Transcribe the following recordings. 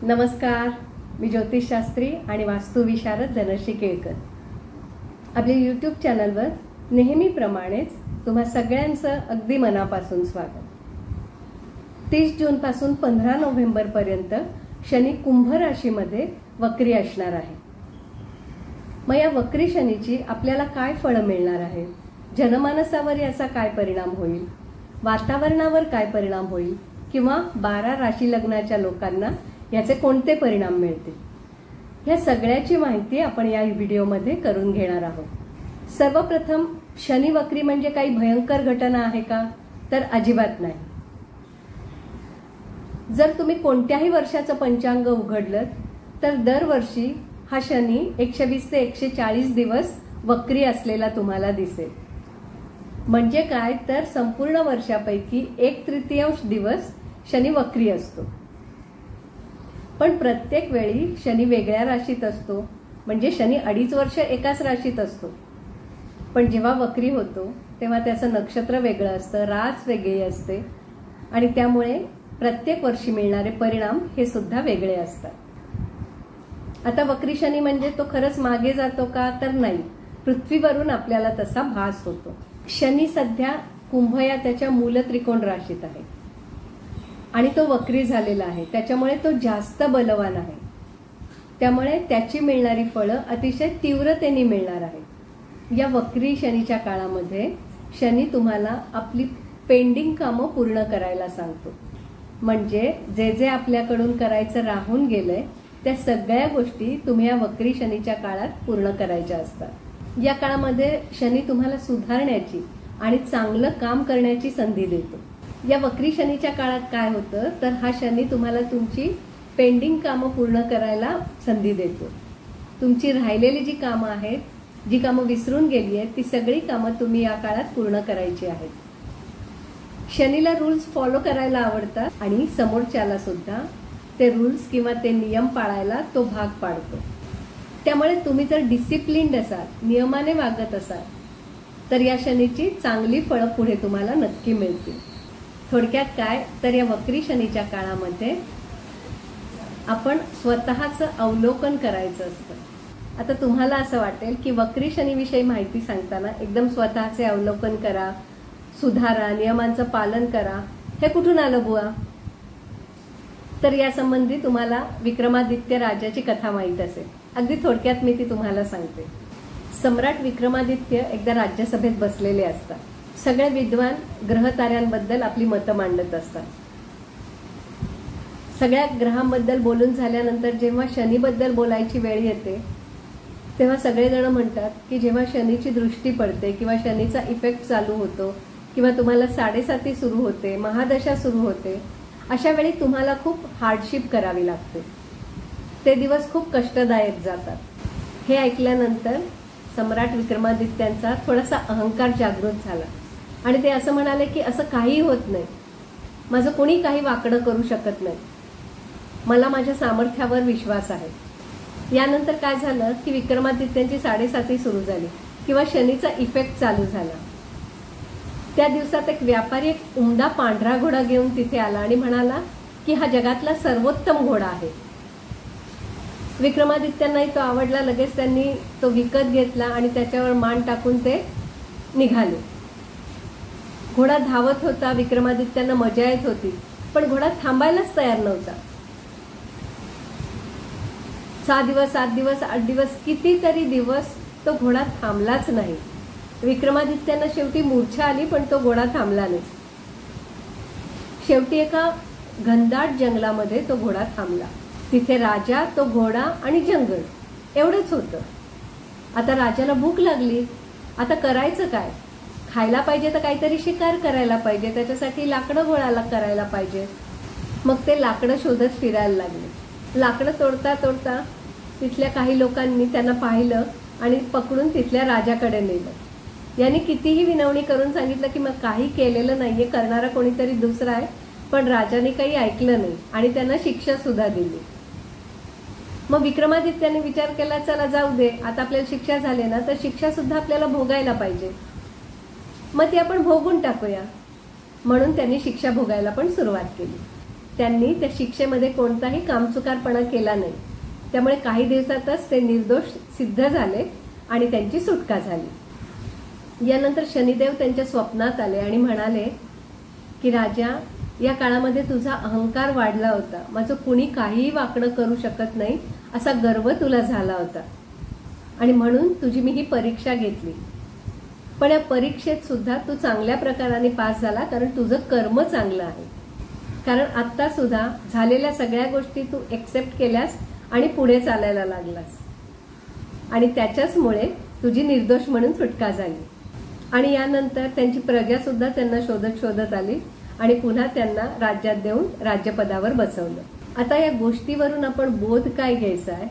नमस्कार, मी ज्योतिषशास्त्री आणि वास्तुविशारद धनश्री केळकर. आपल्या यूट्यूब चॅनलवर नेहमीप्रमाणेच तुम्हा सगळ्यांचं अगदी मनापासून स्वागत. 30 जूनपासून 15 नोव्हेंबरपर्यंत शनी कुंभ राशीमध्ये वक्री असणार आहे. मग या वक्री शनीची आपल्याला काय फळं मिळणार आहे, जनमानसावर याचा काय परिणाम होईल, वातावरणावर काय परिणाम होईल किंवा 12 राशी लग्नाच्या लोकांना याचे कोणते परिणाम मिळतील, या सगळ्याची माहिती आपण या व्हिडिओमध्ये करून घेणार आहोत. सर्वप्रथम, शनी वक्री म्हणजे काही भयंकर घटना आहे का, तर अजिबात नाही. जर तुम्ही कोणत्याही वर्षाचं पंचांग उघडलं तर दरवर्षी हा शनी 120 ते 140 दिवस वक्री असलेला तुम्हाला दिसेल. म्हणजे काय तर संपूर्ण वर्षापैकी 1/3 दिवस शनी वक्री असतो. पण प्रत्येक वेळी शनी वेगळ्या राशीत असतो, म्हणजे शनी 2.5 वर्ष एकाच राशीत असतो. पण जेव्हा वक्री होतो तेव्हा त्याचं नक्षत्र वेगळं असतं, रास वेगळी असते आणि त्यामुळे प्रत्येक वर्षी मिळणारे परिणाम हे सुद्धा वेगळे असतात. आता वक्री शनी म्हणजे तो खरंच मागे जातो का, तर नाही. पृथ्वीवरून आपल्याला तसा भास होतो. शनी सध्या कुंभ या त्याच्या मूल त्रिकोण राशीत आहे आणि तो वक्री झालेला आहे, त्याच्यामुळे तो जास्त बलवान आहे. त्यामुळे त्याची मिळणारी फळं अतिशय तीव्रतेने मिळणार आहे. या वक्री शनीच्या काळामध्ये शनी तुम्हाला आपली पेंडिंग कामं पूर्ण करायला सांगतो. म्हणजे जे जे आपल्याकडून करायचं राहून गेलंय त्या सगळ्या गोष्टी तुम्ही या वक्री शनीच्या काळात पूर्ण करायच्या असतात. या काळामध्ये शनी तुम्हाला सुधारण्याची आणि चांगलं काम करण्याची संधी देतो. या वक्री शनीच्या काळात काय होतं तर हा शनी तुम्हाला तुमची पेंडिंग कामं पूर्ण करायला संधी देतो. तुमची राहिलेली जी कामं आहेत, जी कामं विसरून गेली आहेत, ती सगळी कामं तुम्ही या काळात पूर्ण करायची आहेत. शनीला रूल्स फॉलो करायला आवडतात आणि समोरच्याला सुद्धा ते रूल्स किंवा ते नियम पाळायला तो भाग पाडतो. त्यामुळे तुम्ही जर डिसिप्लिन्ड असाल, नियमाने वागत असाल, तर या शनीची चांगली फळं पुढे तुम्हाला नक्की मिळतील. थोडक्यात काय तर या वक्री शनीच्या काळामध्ये आपण स्वतःचं अवलोकन करायचं असतं. आता तुम्हाला असं वाटेल की वक्री शनीविषयी माहिती सांगताना एकदम स्वतःचे अवलोकन करा, सुधारा, नियमांचं पालन करा, हे कुठून आलं बुवा? तर यासंबंधी तुम्हाला विक्रमादित्य राजाची कथा माहीत असेल. अगदी थोडक्यात मी ती तुम्हाला सांगते. सम्राट विक्रमादित्य एकदा राज्यसभेत बसलेले असतात. सगळे विद्वान ग्रहताऱ्यांबद्दल आपली मतं मांडत असतात. सगळ्या ग्रहांबद्दल बोलून झाल्यानंतर जेव्हा शनीबद्दल बोलायची वेळ येते तेव्हा सगळेजण म्हणतात की जेव्हा शनीची दृष्टी पडते किंवा शनीचा इफेक्ट चालू होतो किंवा तुम्हाला 7.5 सुरू होते, महादशा सुरू होते, अशा वेळी तुम्हाला खूप हार्डशिप करावी लागते. ते दिवस खूप कष्टदायक जातात. हे ऐकल्यानंतर सम्राट विक्रमादित्यांचा थोडासा अहंकार जागृत झाला आणि ते असं म्हणाले की असं काही होत नाही, माझं कोणी काही वाकडं करू शकत नाही, मला माझ्या सामर्थ्यावर विश्वास आहे. यानंतर काय झालं की विक्रमादित्यांची 7.5 सुरू झाली किंवा शनीचा इफेक्ट चालू झाला. त्या दिवसात एक व्यापारी एक उमदा पांढरा घोडा घेऊन तिथे आला आणि म्हणाला की हा जगातला सर्वोत्तम घोडा आहे. विक्रमादित्यांनाही तो आवडला. लगेच त्यांनी तो विकत घेतला आणि त्याच्यावर मान टाकून ते निघाले. घोडा धावत होता, विक्रमादित्यांना मजा येत होती, पण घोडा थांबायलाच तयार नव्हता. 6 दिवस, 7 दिवस, 8 दिवस, कितीतरी दिवस तो घोडा थांबलाच नाही. विक्रमादित्यांना शेवटी मूर्छा आली, पण तो घोडा थांबला नाही. शेवटी एका घनदाट जंगलामध्ये तो घोडा थांबला. तिथे राजा, तो घोडा आणि जंगल एवढंच होतं. आता राजाला भूक लागली. आता करायचं काय? खायला पाहिजे तर काहीतरी शिकार करायला पाहिजे, त्याच्यासाठी लाकडं गोळा करायला पाहिजे. मग ते लाकडं शोधत फिरायला लागले. लाकडं तोडता तोडता तिथल्या काही लोकांनी त्यांना पाहिलं आणि पकडून तिथल्या राजाकडे नेलं. यांनी कितीही विनवणी करून सांगितलं की मग काही केलेलं नाहीये, करणारा कोणीतरी दुसरा आहे, पण राजाने काही ऐकलं नाही आणि त्यांना शिक्षा सुद्धा दिली. मग विक्रमादित्याने विचार केला, चला जाऊ दे, आता आपल्याला शिक्षा झाली ना, तर शिक्षा सुद्धा आपल्याला भोगायला पाहिजे, मग ती आपण भोगून टाकूया. म्हणून त्यांनी शिक्षा भोगायला पण सुरुवात केली. त्यांनी त्या शिक्षेमध्ये कोणताही कामचुकारपणा केला नाही, त्यामुळे काही दिवसातच ते निर्दोष सिद्ध झाले आणि त्यांची सुटका झाली। यानंतर शनिदेव त्यांच्या स्वप्नात आले आणि म्हणाले की राजा, या काळामध्ये तुझा अहंकार वाढला होता, माझं कुणी काहीही वाकडं करू शकत नाही असा गर्व तुला झाला होता आणि म्हणून तुझी मी ही परीक्षा घेतली। पण या परीक्षेत सुद्धा तू चांगल्या प्रकाराने पास झाला, कारण तुझं कर्म चांगलं आहे। कारण आता सुद्धा झालेल्या सगळ्या गोष्टी तू एक्सेप्ट केल्यास आणि पुढे चालायला लागलास आणि त्याच्याचमुळे तुझी निर्दोष म्हणून सुटका झाली। आणि यानंतर त्यांची प्रजा सुद्धा त्यांना शोधत शोधत आली आणि पुन्हा त्यांना राज्यात देऊन राज्यपदावर बसवलं। आता या गोष्टीवरून आपण बोध काय घ्यायचा आहे,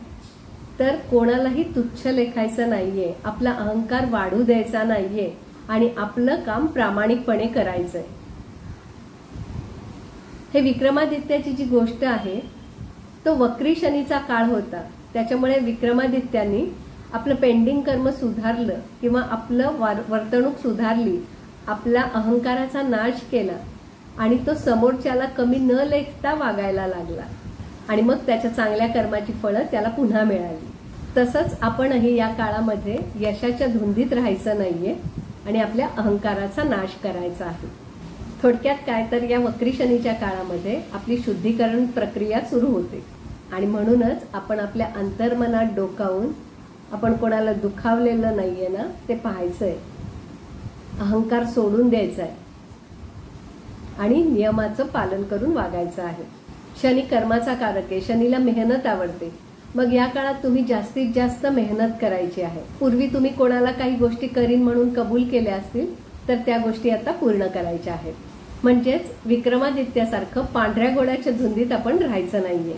तर कोणालाही तुच्छ लेखायचं नाहीये, आपला अहंकार वाढू द्यायचा नाहीये आणि आपलं काम प्रामाणिकपणे करायचंय। हे विक्रमादित्याची जी गोष्ट आहे तो वक्री शनीचा काळ होता, त्याच्यामुळे विक्रमादित्यांनी आपलं पेंडिंग कर्म सुधारलं किंवा आपलं वर्तणूक सुधारली, आपला अहंकाराचा नाश केला आणि तो समोरच्याला कमी न लेखता वागायला लागला आणि मग त्याच्या चांगल्या कर्माची फळं त्याला पुन्हा मिळाली। तसंच आपणही या काळामध्ये यशाच्या धुंदीत राहायचं नाहीये आणि आपल्या अहंकाराचा नाश करायचा आहे। थोडक्यात काय तर या वक्री शनीच्या काळामध्ये आपली शुद्धीकरण प्रक्रिया सुरू होते आणि म्हणूनच आपण आपल्या अंतर्मनात डोकावून आपण कोणाला दुखावलेलं नाहीये ना ते पाहायचंय, अहंकार सोडून द्यायचा आहे आणि नियमाचं पालन करून वागायचं आहे। शनी कर्माचा कारक आहे, शनीला मेहनत आवडते, मग या काळात तुम्ही जास्तीत जास्त मेहनत करायची आहे। पूर्वी तुम्ही कोणाला काही गोष्टी करीन म्हणून कबूल केल्या असतील तर त्या गोष्टी आता पूर्ण करायच्या आहेत। म्हणजेच विक्रमादित्यासारखं पांढऱ्या घोड्याच्या धुंदीत आपण राहायचं नाहीये,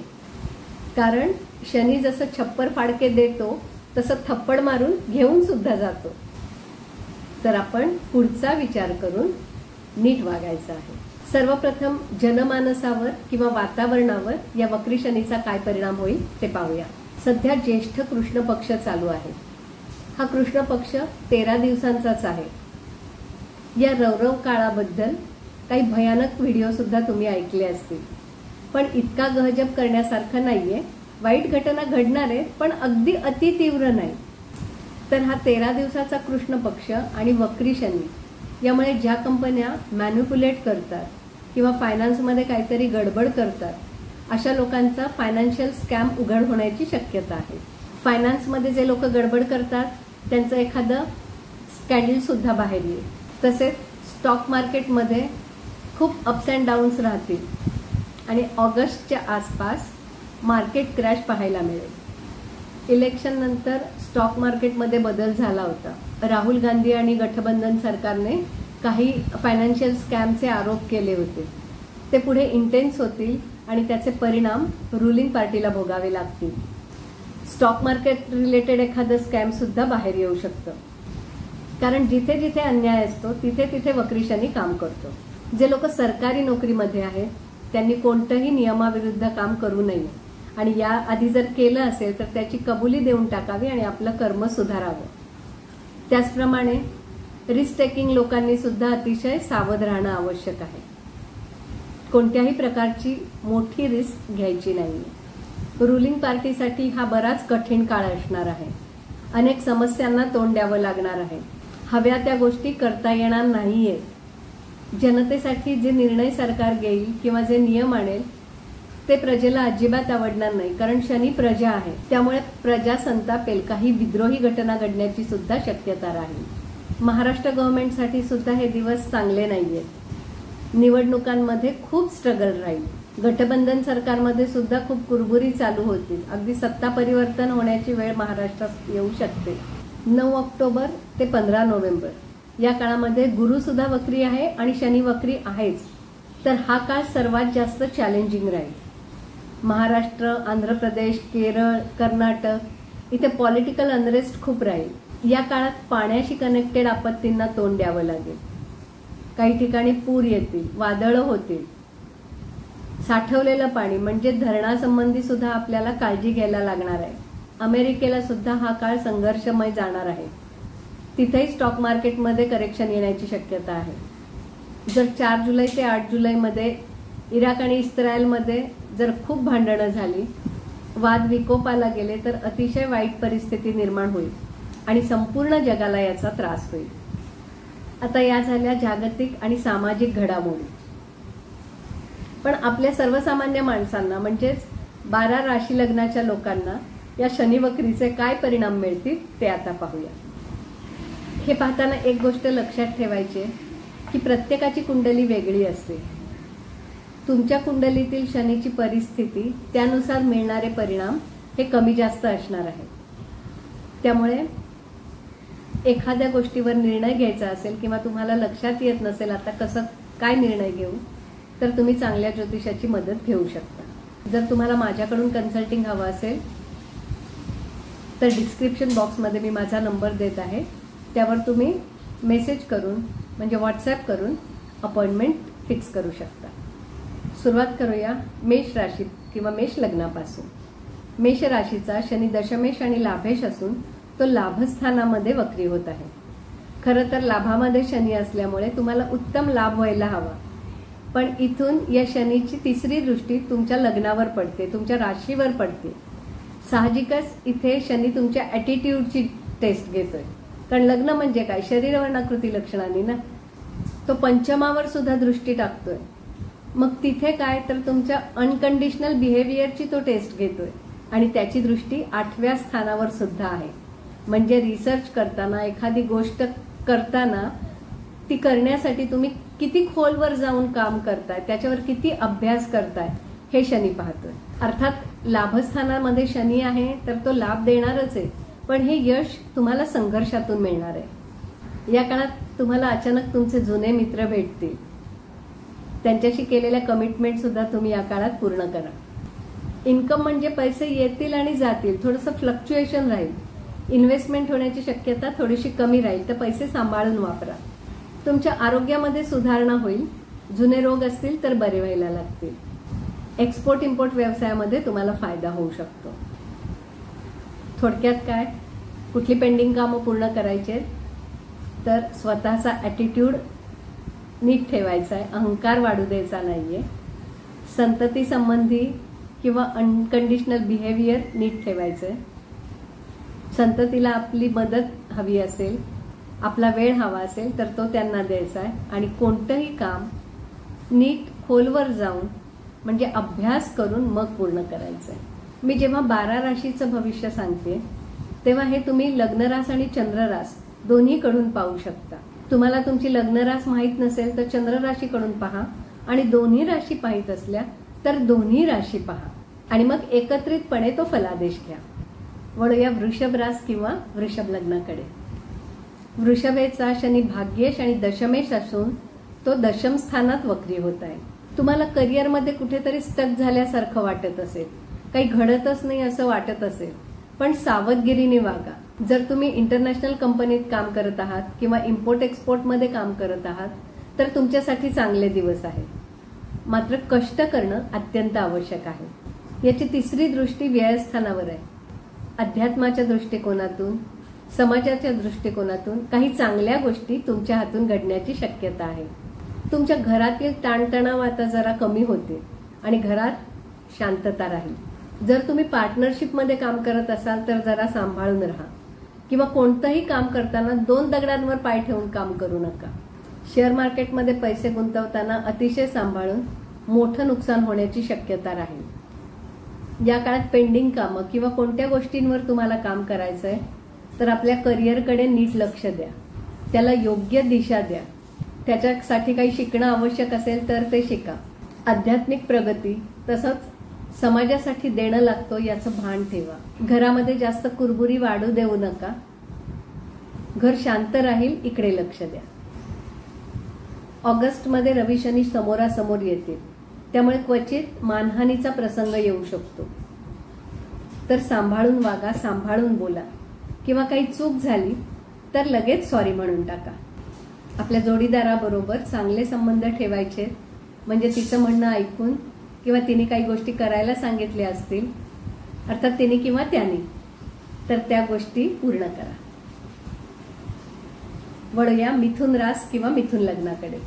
कारण शनी जसं छप्पर फाडके देतो तसं थप्पड मारून घेऊन सुद्धा जातो। तर आपण पुढचा विचार करून नीट वागायचं आहे। सर्वप्रथम जनमानसावर किंवा वातावरणावर या वक्री शनीचा काय परिणाम होईल ते पाहूया। सध्या ज्येष्ठ कृष्ण पक्ष चालू आहे। हा कृष्ण पक्ष 13 दिवसांचाच आहे। या रौरव काळाबद्दल काही भयानक व्हिडिओ सुद्धा तुम्ही ऐकले असतील, पण इतका गहजब करण्यासारखं नाहीये। वाईट घटना घडणार आहेत पण अगदी अति तीव्र नाही। तर हा 13 दिवसाचा कृष्ण पक्ष आणि वक्री शनी यामुळे ज्या कंपन्या मॅन्युप्युलेट करतात किंवा फायनान्समध्ये काहीतरी गडबड करतात, अशा लोकांचा फायनान्शियल स्कॅम उघड होण्याची शक्यता आहे। फायनान्समध्ये जे लोक गडबड करतात त्यांचं एखादं स्कॅन्डल सुद्धा बाहेर येईल। तसेच स्टॉक मार्केटमध्ये खूप अप्स अँड डाऊन्स राहतील आणि ऑगस्टच्या आसपास मार्केट क्रॅश पाहायला मिळेल। इलेक्शन नंतर स्टॉक मार्केटमध्ये बदल झाला होता। राहुल गांधी आणि गठबंधन सरकारने काही फायनान्शियल स्कॅमचे आरोप केले होते, ते पुढे इंटेन्स होतील आणि त्याचे परिणाम रुलिंग पार्टीला भोगावे लागतील। स्टॉक मार्केट रिलेटेड एखादं स्कॅम सुद्धा बाहेर येऊ शकतं, कारण जिथे जिथे अन्याय असतो तिथे तिथे वक्री शनी काम करतो। जे लोक सरकारी नोकरीमध्ये आहेत त्यांनी कोणतंही नियमाविरुद्ध काम करू नये आणि या आधी जर केलं असेल तर त्याची कबुली देऊन टाकावी आणि आपलं कर्म सुधारावं। त्याचप्रमाणे रिस्क टेकिंग लोकांनी सुद्धा अतिशय सावध राहणं आवश्यक आहे। कोणत्याही प्रकारची मोठी रिस्क घ्यायची नाही। रुलिंग पार्टीसाठी हा बराच कठीण काळ असणार आहे। अनेक समस्यांना तोंड द्यावं लागणार आहे। हव्या त्या गोष्टी करता येणार नाहीयेत। जनतेसाठी जे निर्णय सरकार घेईल किंवा जे नियम आणेल ते प्रजेला अजिबात आवडणार नाही, कारण शनी प्रजा आहे, त्यामुळे प्रजा संतापेल, काही विद्रोही घटना घडण्याची सुद्धा शक्यता राहील। महाराष्ट्र गव्हर्नमेंटसाठी सुद्धा हे दिवस चांगले नाहीयेत। निवडणुकांमध्ये खूप स्ट्रगल राहील। गठबंधन सरकारमध्ये सुद्धा खूप कुरबुरी चालू होतील। अगदी सत्ता परिवर्तन होण्याची वेळ महाराष्ट्रात येऊ शकते। 9 ऑक्टोबर ते 15 नोव्हेंबर या काळामध्ये गुरु सुद्धा वक्री आहे आणि शनी वक्री आहेच, तर हा काळ सर्वात जास्त चॅलेंजिंग राहील। महाराष्ट्र, आंध्र प्रदेश, केरळ, कर्नाटक इथे पॉलिटिकल अनरेस्ट खूप राहील। या काळात पाण्याशी कनेक्टेड आपत्तींना तोंड द्यावं लागेल। काही ठिकाणी पूर येतील, वादळं होतील। साठवलेलं पाणी म्हणजे धरणासंबंधी सुद्धा आपल्याला काळजी घ्यायला लागणार आहे। अमेरिकेला सुद्धा हा काळ संघर्षमय जाणार आहे। तिथेही स्टॉक मार्केटमध्ये करेक्शन येण्याची शक्यता आहे। जर 4 जुलै ते 8 जुलैमध्ये इराक आणि इस्रायलमध्ये जर खूप भांडणं झाली, वाद विकोपाला गेले, तर अतिशय वाईट परिस्थिती निर्माण होईल आणि संपूर्ण जगाला याचा त्रास होईल. आता या झाल्या जागतिक आणि सामाजिक घडामोडी. पण आपल्या सर्वसामान्य माणसांना म्हणजेच 12 राशी लग्नाच्या लोकांना या शनिवक्रीचे काय परिणाम मिळतील ते आता पाहूया. हे पाहताना एक गोष्ट लक्षात ठेवायची की प्रत्येकाची कुंडली वेगळी असते. तुमच्या कुंडलीतील शनीची परिस्थिती, त्यानुसार मिळणारे परिणाम हे कमी जास्त असणार आहे. त्यामुळे एखाद्या गोष्टीवर निर्णय घ्यायचा असेल किंवा तुम्हाला लक्षात येत नसेल आता कसं काय निर्णय घेऊ, तर तुम्ही चांगल्या ज्योतिषाची मदत घेऊ शकता. जर तुम्हाला माझ्याकडून कन्सल्टिंग हवं असेल तर डिस्क्रिप्शन बॉक्समध्ये मी माझा नंबर देत आहे, त्यावर तुम्ही मेसेज करून म्हणजे व्हॉट्सॲप करून अपॉइंटमेंट फिक्स करू शकता. सुरुवात करूया मेष राशी किंवा मेष लग्नापासून. मेष राशीचा शनी दशमेश आणि लाभेश असून तो लाभस्थानामध्ये वक्री होत आहे. खरं तर लाभामध्ये शनी असल्यामुळे तुम्हाला उत्तम लाभ व्हायला हवा, पण इथून या शनीची तिसरी दृष्टी तुमच्या लग्नावर पडते, तुमच्या राशीवर पडते. साहजिकच इथे शनी तुमच्या ॲटिट्यूडची टेस्ट घेतोय, कारण लग्न म्हणजे काय, शरीरवर्णाकृती लक्षणांनी ना. तो पंचमावर सुद्धा दृष्टी टाकतोय. मग तिथे काय तर तुमच्या अनकंडिशनल बिहेवियरची तो टेस्ट घेतोय आणि त्याची दृष्टी 8व्या स्थानावर सुद्धा आहे. म्हणजे रिसर्च करताना, एखादी गोष्ट करताना, ती करण्यासाठी तुम्ही किती खोलवर जाऊन काम करताय, त्याच्यावर किती अभ्यास करताय हे शनी पाहतोय. अर्थात लाभस्थानामध्ये शनी आहे तर तो लाभ देणारच आहे, पण हे यश तुम्हाला संघर्षातून मिळणार आहे. या काळात तुम्हाला अचानक तुमचे जुने मित्र भेटतील, त्यांच्याशी केलेल्या कमिटमेंट सुद्धा तुम्ही या काळात पूर्ण करा. इन्कम म्हणजे पैसे येतील आणि जातील, थोडंसं फ्लक्च्युएशन राहील. इन्व्हेस्टमेंट होण्याची शक्यता थोडीशी कमी राहील, तर पैसे सांभाळून वापरा. तुमच्या आरोग्यामध्ये सुधारणा होईल. जुने रोग असतील तर बरे व्हायला लागतील. एक्सपोर्ट इम्पोर्ट व्यवसायामध्ये तुम्हाला फायदा होऊ शकतो. थोडक्यात काय, कुठली पेंडिंग कामं पूर्ण करायची आहेत तर स्वतःचा ॲटिट्यूड नीट ठेवायचा आहे, अहंकार वाढू द्यायचा नाहीये. संतती संबंधी किंवा अनकंडिशनल बिहेवियर नीट ठेवायचं आहे. संततीला आपली मदत हवी असेल, आपला वेळ हवा असेल तर तो त्यांना द्यायचा आहे. आणि कोणतंही काम नीट खोलवर जाऊन म्हणजे अभ्यास करून मग पूर्ण करायचं आहे. मी जेव्हा 12 राशीचं भविष्य सांगते तेव्हा हे तुम्ही लग्नरास आणि चंद्ररास दोन्हीकडून पाहू शकता. तुम्हाला तुमची लग्नरास माहीत नसेल तर चंद्र राशीकडून पहा, आणि दोन्ही राशी पाहित असल्या तर दोन्ही राशी पहा, आणि मग एकत्रितपणे तो फलादेश घ्या. वळूया वृषभ रास किंवा वृषभ लग्नाकडे. वृषभेचा शनी भाग्येश आणि दशमेश असून तो दशम स्थानात वक्री होत आहे. तुम्हाला करिअरमध्ये कुठेतरी स्टक झाल्यासारखं वाटत असेल, काही घडतच नाही असं वाटत असेल, पण सावधगिरीने वागा. जर तुम्ही इंटरनॅशनल कंपनीत काम करत आहात किंवा इम्पोर्ट एक्सपोर्टमध्ये काम करत आहात तर तुमच्यासाठी चांगले दिवस आहेत. मात्र कष्ट करणं अत्यंत आवश्यक आहे. याची तिसरी दृष्टी व्ययस्थानावर आहे. अध्यात्माच्या दृष्टिकोनातून, समाजाच्या दृष्टिकोनातून काही चांगल्या गोष्टी तुमच्या हातून घडण्याची शक्यता आहे. तुमच्या घरातील ताणतणाव आता जरा कमी होते आणि घरात शांतता राहील. जर तुम्ही पार्टनरशिपमध्ये काम करत असाल तर जरा सांभाळून राहा, किंवा कोणतंही काम करताना 2 दगडांवर पाय ठेवून काम करू नका. शेअर मार्केटमध्ये पैसे गुंतवताना अतिशय सांभाळून, मोठं नुकसान होण्याची शक्यता राहील. या काळात पेंडिंग कामं किंवा कोणत्या गोष्टींवर तुम्हाला काम करायचंय तर आपल्या करिअरकडे नीट लक्ष द्या, त्याला योग्य दिशा द्या. त्याच्यासाठी काही शिकणं आवश्यक असेल तर ते शिका. आध्यात्मिक प्रगती तसंच समाजासाठी देणं लागतो याचं भान ठेवा. घरामध्ये जास्त कुरबुरी वाढू देऊ नका. घर शांत राहील इकडे लक्ष द्या. ऑगस्टमध्ये रवी शनी समोरासमोर येतील, त्यामुळे क्वचित मानहानीचा प्रसंग येऊ शकतो. तर सांभाळून वागा, सांभाळून बोला, किंवा काही चूक झाली तर लगेच सॉरी म्हणून टाका. आपल्या जोडीदाराबरोबर चांगले संबंध ठेवायचे, म्हणजे तिचं म्हणणं ऐकून किंवा तिने काही गोष्टी करायला सांगितल्या असतील, अर्थात तिने किंवा त्याने, तर त्या गोष्टी पूर्ण करा. वळूया मिथुन रास किंवा मिथुन लग्नाकडे.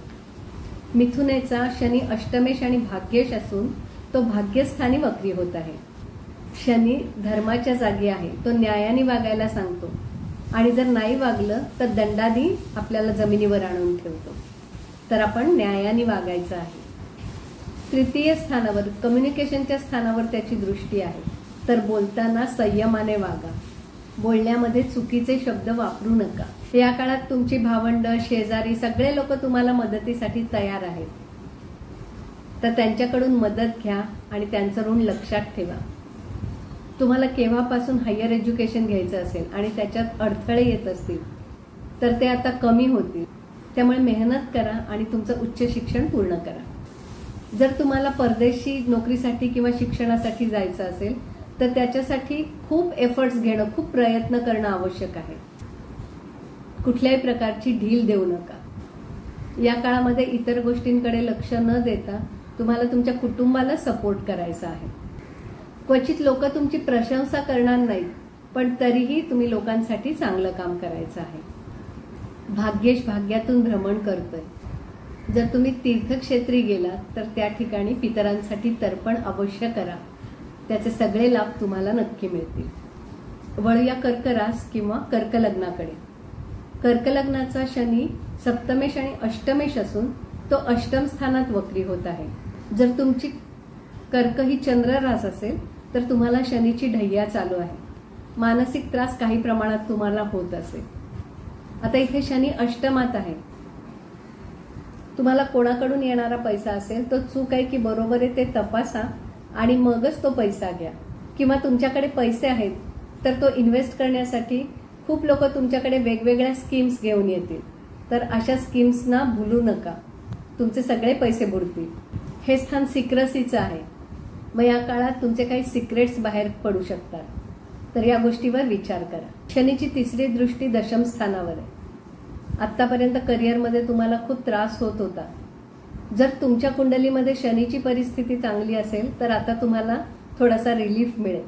मिथुनेचा शनी अष्टमेश आणि भाग्येश असून तो भाग्यस्थानी वक्री होत आहे. शनी धर्माच्या जागी आहे, तो न्यायाने वागायला सांगतो आणि जर नाही वागलं तर दंडाने आपल्याला जमिनीवर आणून ठेवतो. तर आपण न्यायाने वागायचं आहे. तृतीय स्थानावर कम्युनिकेशनच्या स्थानावर त्याची दृष्टी आहे. तर बोलताना संयमाने वागा, बोलण्यामध्ये चुकीचे शब्द वापरू नका. या काळात तुमची भावंड, शेजारी सगळे लोक तुम्हाला मदतीसाठी तयार आहेत. तर त्यांच्याकडून मदत घ्या आणि त्यांचं ऋण लक्षात ठेवा. तुम्हाला केव्हापासून हायर एज्युकेशन घ्यायचं असेल आणि त्याच्यात अडथळे येत असतील तर ते आता कमी होतील. त्यामुळे मेहनत करा आणि तुमचं उच्च शिक्षण पूर्ण करा. जर तुम्हाला परदेशी नोकरीसाठी किंवा शिक्षणासाठी जायचं असेल तर त्याच्यासाठी खूप एफर्ट्स घेणं, खूप प्रयत्न करणं आवश्यक आहे. कुठल्याही प्रकारची ढील देऊ नका. या काळामध्ये इतर गोष्टींकडे लक्ष न देता तुम्हाला तुमच्या कुटुंबाला सपोर्ट करायचा आहे. क्वचित लोक तुमची प्रशंसा करणार नाहीत, पण तरीही तुम्ही लोकांसाठी चांगलं काम करायचं आहे. भाग्येश भाग्यातून भ्रमण करतोय. जर तुम्ही तीर्थक्षेत्री गेलात तर त्या ठिकाणी पितरांसाठी तर्पण अवश्य करा. त्याचे सगळे लाभ तुम्हाला नक्की मिळतील. वळूया कर्क रास किंवा कर्क लग्नाकडे. कर्क लग्नाचा शनी सप्तमेश आणि अष्टमेश असून तो अष्टम स्थानात वक्री होत आहे. जर तुमची कर्क ही चंद्र रास असेल तर तुम्हाला शनीची ढैया चालू आहे. मानसिक त्रास काही प्रमाणात तुम्हाला होत असेल. आता इथे शनी अष्टमात आहे. तुम्हाला कोणाकडून येणारा पैसा असेल तो चूक आहे की बरोबर आहे ते तपासा आणि मगच तो पैसा घ्या. किंवा तुमच्याकडे पैसे आहेत तर तो इन्व्हेस्ट करण्यासाठी खूप लोक तुमच्याकडे वेगवेगळ्या स्कीम्स घेऊन येतील. तर अशा स्कीम्सना भुलू नका, तुमचे सगळे पैसे बुडतील. हे स्थान सिक्रेसीचं आहे. मग या काळात तुमचे काही सिक्रेट्स बाहेर पडू शकतात. तर या गोष्टीवर विचार करा. शनीची तिसरी दृष्टी दशम स्थानावर आहे. आतापर्यंत करिअरमध्ये तुम्हाला खूप त्रास होत होता. जर तुमच्या कुंडलीमध्ये शनीची परिस्थिती चांगली असेल तर आता तुम्हाला थोडासा रिलीफ मिळेल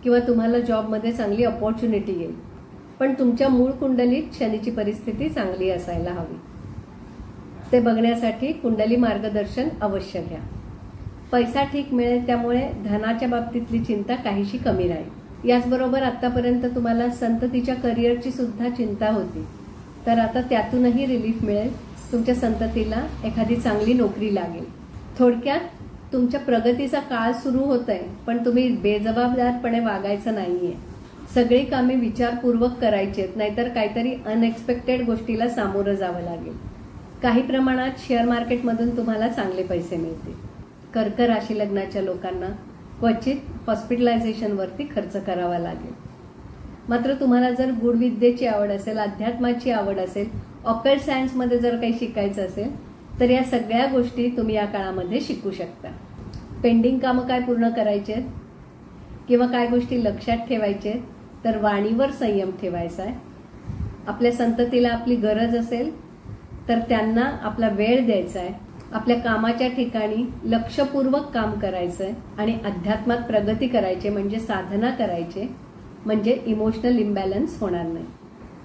किंवा तुम्हाला जॉबमध्ये चांगली अपॉर्च्युनिटी येईल. पण तुमच्या मूळ कुंडलीत शनीची परिस्थिती चांगली असायला हवी. ते बघण्यासाठी कुंडली मार्गदर्शन अवश्य घ्या. पैसा ठीक मिळेल, त्यामुळे धनाच्या बाबतीतली चिंता काहीशी कमी राहील. याचबरोबर आतापर्यंत तुम्हाला संततीच्या करिअरची सुद्धा चिंता होती, तर आता त्यातूनही रिलीफ मिळेल. तुमच्या संततीला एखादी चांगली नोकरी लागेल. थोडक्यात तुमच्या प्रगतीचा काळ सुरू होत आहे, पण तुम्ही बेजबाबदारपणे वागायचं नाहीये. सगळी कामे विचारपूर्वक करायची आहेत, नाहीतर काहीतरी अनएक्सपेक्टेड गोष्टीला सामोरं जावं लागेल. काही प्रमाणात शेअर मार्केटमधून तुम्हाला चांगले पैसे मिळतील. कर्क राशी लग्नाच्या लोकांना क्वचित हॉस्पिटलायझेशनवरती खर्च करावा लागेल. मात्र तुम्हाला जर गूढविद्येची आवड असेल, अध्यात्माची आवड असेल, ऑकल्ट सायन्समध्ये जर काही शिकायचं असेल तर या सगळ्या गोष्टी तुम्ही या काळामध्ये शिकू शकता. पेंडिंग कामं काय पूर्ण करायचे आहेत किंवा काय गोष्टी लक्षात ठेवायचे आहेत, तर वाणीवर संयम ठेवायचा आहे. आपल्या संततीला आपली गरज असेल तर त्यांना आपला वेळ द्यायचा आहे. आपल्या कामाच्या ठिकाणी लक्षपूर्वक काम करायचं आहे आणि अध्यात्मात प्रगती करायची, म्हणजे साधना करायचे, म्हणजे इमोशनल इम्बॅलन्स होणार नाही.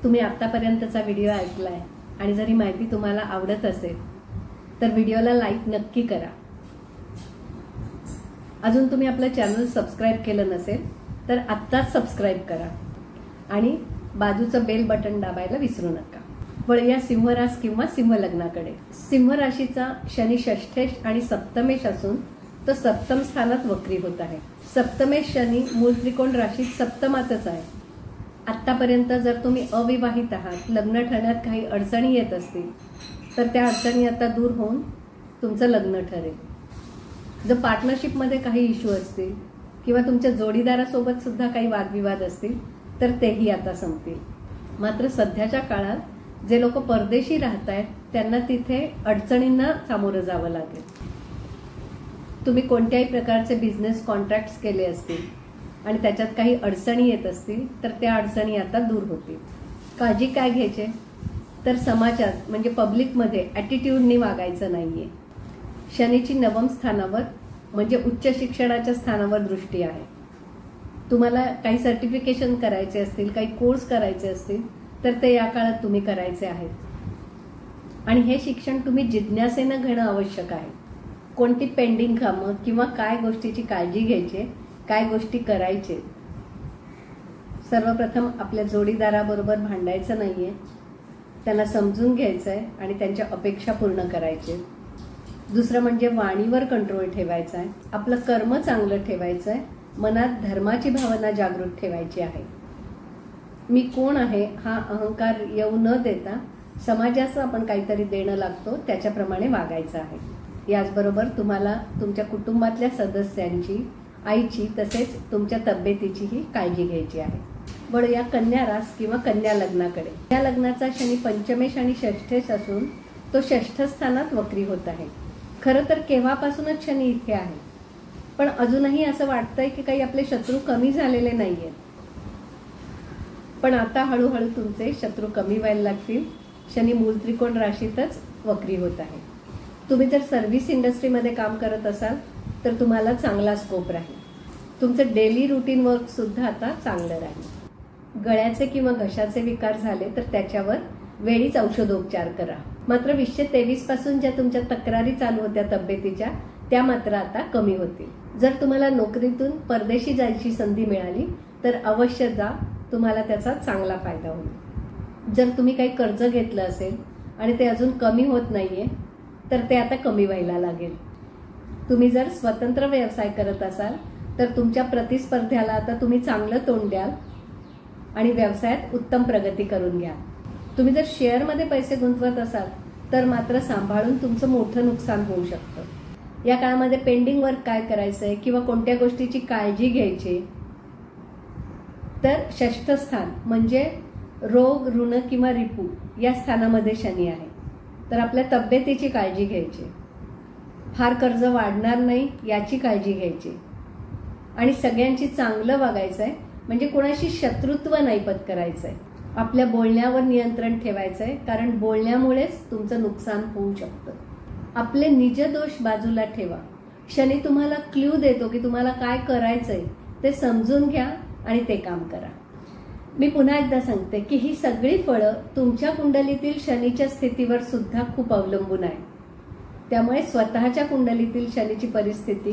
तुम्ही आतापर्यंतचा व्हिडिओ ऐकलाय आणि जर ही माहिती तुम्हाला आवडत असेल तर व्हिडिओला लाईक नक्की करा. अजून तुम्ही आपलं चॅनल सबस्क्राईब केलं नसेल तर आत्ताच सबस्क्राईब करा आणि बाजूचं बेल बटन दाबायला विसरू नका. वळूया सिंहरास किंवा सिंह लग्नाकडे. सिंह राशीचा शनी षष्ठेश आणि सप्तमेश असून तो सप्तम स्थानात वक्री होत आहे. सप्तमेश शनी मूळ त्रिकोण राशीत सप्तमातच आहे. आतापर्यंत जर तुम्ही अविवाहित आहात, लग्न ठरण्यात काही अडचणी येत असतील तर त्या अडचणी आता दूर होऊन तुमचं लग्न ठरेल. जर पार्टनरशिपमध्ये काही इश्यू असतील किंवा तुमच्या जोडीदारासोबत सुद्धा काही वादविवाद असतील तर तेही आता संपतील. मात्र सध्याच्या काळात जे लोक परदेशी राहत आहेत त्यांना तिथे अडचणींना सामोरं जावं लागेल. तुम्ही कोणत्याही प्रकारचे बिझनेस कॉन्ट्रॅक्ट्स केले असतील आणि त्याच्यात काही अडचणी येत असतील तर त्या अडचणी आता दूर होतील. काळजी काय घ्यायची तर समाजात म्हणजे पब्लिकमध्ये ॲटिट्यूडनी वागायचं नाहीये. शनीची नवम स्थानावर म्हणजे उच्च शिक्षणाच्या स्थानावर दृष्टी आहे. तुम्हाला काही सर्टिफिकेशन करायचे असतील, काही कोर्स करायचे असतील तर ते या काळात तुम्ही करायचे आहेत. आणि हे शिक्षण तुम्ही जिज्ञासेनं घेणं आवश्यक आहे. कोणती पेंडिंग कामं किंवा काय गोष्टीची काळजी घ्यायची, काय गोष्टी करायचे. सर्वप्रथम आपल्या जोडीदाराबरोबर भांडायचं नाहीये, त्यांना समजून घ्यायचंय आणि त्यांच्या अपेक्षा पूर्ण करायचे. दुसरं म्हणजे वाणीवर कंट्रोल ठेवायचा आहे, आपलं कर्म चांगलं ठेवायचं आहे, मनात धर्माची भावना जागृत ठेवायची आहे. मी कोण आहे हा अहंकार येऊ न देता समाजाचं आपण काहीतरी देणं लागतो त्याच्याप्रमाणे वागायचं आहे. याचबरोबर तुम्हाला तुमच्या कुटुंबातल्या सदस्यांची, आईची तसेच तुमच्या तब्येतीचीही काळजी घ्यायची आहे. वळूया कन्या रास किंवा कन्या लग्नाकडे. या लग्नाचा शनी पंचमेश आणि षष्ठेश असून तो षष्ठ स्थानात वक्री होत आहे. खरं तर केव्हापासूनच शनी इथे आहे, पण अजूनही असं वाटतंय की काही आपले शत्रू कमी झालेले नाहीयेत. पण आता हळूहळू तुमचे शत्रू कमी व्हायला लागतील. शनी मूल त्रिकोण राशीतच वक्री होत आहे. तुम्ही जर सर्व्हिस इंडस्ट्रीमध्ये काम करत असाल तर तुम्हाला चांगला स्कोप राहील. तुमचं डेली रुटीन वर्क सुद्धा आता चांगलं राहील. गळ्याचे किंवा घशाचे विकार झाले तर त्याच्यावर वेळीच औषधोपचार करा. मात्र 2023 पासून ज्या तुमच्या तक्रारी चालू होत्या तब्येतीच्या, त्या मात्र आता कमी होतील. जर तुम्हाला नोकरीतून परदेशी जायची संधी मिळाली तर अवश्य जा, तुम्हाला त्याचा चांगला फायदा होईल. जर तुम्ही काही कर्ज घेतलं असेल आणि ते अजून कमी होत नाहीये तर ते आता कमी व्हायला लागेल. तुम्ही जर स्वतंत्र व्यवसाय करत असाल तर तुमच्या प्रतिस्पर्ध्याला आता तुम्ही चांगलं तोंड द्याल आणि व्यवसायात उत्तम प्रगती करून घ्या. तुम्ही जर शेअरमध्ये पैसे गुंतवत असाल तर मात्र सांभाळून तुमचं मोठं नुकसान होऊ शकतं. या काळामध्ये पेंडिंग वर्क काय करायचंय किंवा कोणत्या गोष्टीची काळजी घ्यायची, तर षष्ठ स्थान म्हणजे रोग, ऋण किंवा रिपू या स्थानामध्ये शनी आहे. तर आपल्या तब्येतीची काळजी घ्यायची, फार कर्ज वाढणार नाही याची काळजी घ्यायची आणि सगळ्यांची चांगलं वागायचंय, म्हणजे कोणाशी शत्रुत्व नाही पत्करायचंय. आपल्या बोलण्यावर नियंत्रण ठेवायचंय, कारण बोलण्यामुळेच तुमचं नुकसान होऊ शकतं. आपले निजदोष बाजूला ठेवा. शनी तुम्हाला क्ल्यू देतो की तुम्हाला काय करायचंय ते समजून घ्या आणि ते काम करा. मी पुन्हा एकदा सांगते की ही सगळी फळं तुमच्या कुंडलीतील शनीच्या स्थितीवर सुद्धा खूप अवलंबून आहे. त्यामुळे स्वतःच्या कुंडलीतील शनीची परिस्थिती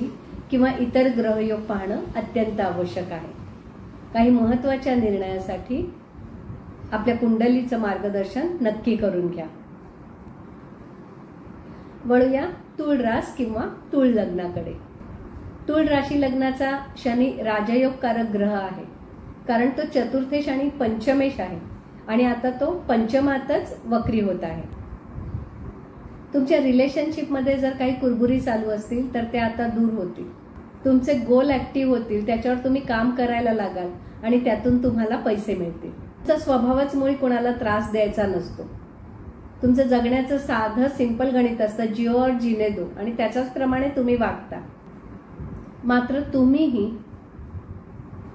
किंवा इतर ग्रहयोग पाहणं अत्यंत आवश्यक आहे. काही महत्त्वाच्या निर्णयासाठी आपल्या कुंडलीचं मार्गदर्शन नक्की करून घ्या. वळूया तुळ रास किंवा तुळ लग्नाकडे. तुळ राशी लग्नाचा शनी राजयोगकारक ग्रह आहे, कारण तो चतुर्थेश आणि पंचमेश आहे आणि आता तो पंचमातच वक्री होत आहे. तुमच्या रिलेशनशिपमध्ये जर काही कुरबुरी चालू असतील तर ते आता दूर होतील. तुमचे गोल ऍक्टिव्ह होतील, त्याच्यावर तुम्ही काम करायला लागाल आणि त्यातून तुम्हाला पैसे मिळतील. तुमचा स्वभावच मुळी कोणाला त्रास द्यायचा नसतो. तुमचं जगण्याचं साधं सिंपल गणित असतं, जिओ और जीने दो, आणि त्याच्याच प्रमाणे तुम्ही वागता. मात्र तुम्हीही